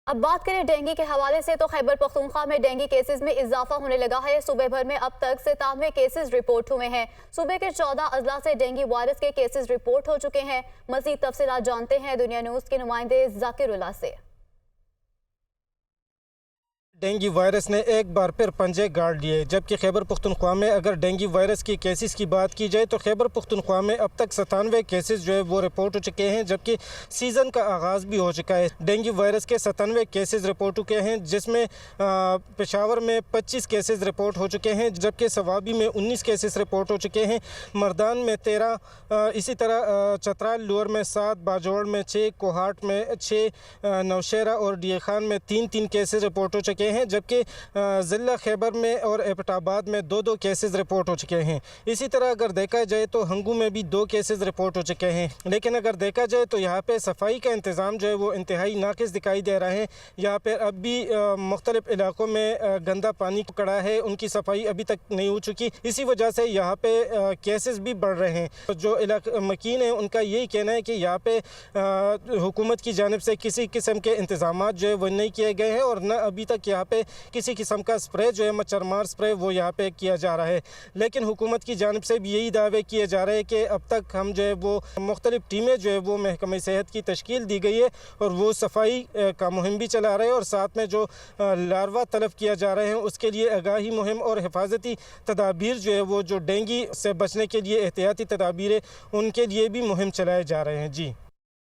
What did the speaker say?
اب بات کریں ڈینگی کے حوالے سے تو خیبر پختونخوا میں ڈینگی کیسز میں اضافہ ہونے لگا ہے۔ صوبے بھر میں اب تک 97 کیسز رپورٹ ہوئے ہیں۔ صوبے کے 14 اضلاع سے ڈینگی وائرس کے کیسز رپورٹ ہو چکے ہیں۔ مزید تفصیلات جانتے ہیں دنیا نیوز کے نمائندے ذاکر اللہ سے۔ ڈینگی وائرس نے ایک بار پھر پنجے گاڑ لیے، جبکہ خیبر پختونخوا میں اگر ڈینگی وائرس کی کیسز کی بات کی جائے تو خیبر پختونخوا میں اب تک 97 کیسز وہ رپورٹ ہو چکے ہیں، جبکہ سیزن کا آغاز بھی ہو چکا ہے۔ ڈینگی وائرس کے 97 کیسز رپورٹ ہو چکے ہیں، جس میں پشاور میں 25 کیسز رپورٹ ہو چکے ہیں، جبکہ سوابی میں 19 کیسز رپورٹ ہو چکے ہیں، مردان میں 13، اسی طرح چترال لور میں 7، باجوڑ میں 6، کوہاٹ میں 6، نوشہرہ اور ڈی خان میں 3 کیسز رپورٹ ہو چکے ہیں، جبکہ ضلع خیبر میں اور ایبٹ آباد میں 2 کیسز رپورٹ ہو چکے ہیں۔ اسی طرح اگر دیکھا جائے تو ہنگو میں بھی 2 کیسز رپورٹ ہو چکے ہیں، لیکن اگر دیکھا جائے تو یہاں پہ صفائی کا انتظام وہ انتہائی ناقص دکھائی دے رہا ہے۔ یہاں پہ اب بھی مختلف علاقوں میں گندا پانی کڑا ہے، ان کی صفائی ابھی تک نہیں ہو چکی، اسی وجہ سے یہاں پہ کیسز بھی بڑھ رہے ہیں۔ جو مکین ہیں ان کا یہی کہنا ہے کہ یہاں پہ حکومت کی جانب سے کسی قسم کے انتظامات وہ نہیں کیے گئے ہیں، اور نہ ابھی تک یہاں پہ کسی قسم کا سپرے مچھر مار سپرے وہ یہاں پہ کیا جا رہا ہے۔ لیکن حکومت کی جانب سے بھی یہی دعوے کیے جا رہے ہیں کہ اب تک ہم وہ مختلف ٹیمیں وہ محکمہ صحت کی تشکیل دی گئی ہے، اور وہ صفائی کا مہم بھی چلا رہے ہیں، اور ساتھ میں جو لاروا تلف کیا جا رہے ہیں اس کے لیے آگاہی مہم اور حفاظتی تدابیر جو ڈینگی سے بچنے کے لیے احتیاطی تدابیر ان کے لیے بھی مہم چلائے جا رہے ہیں۔ جی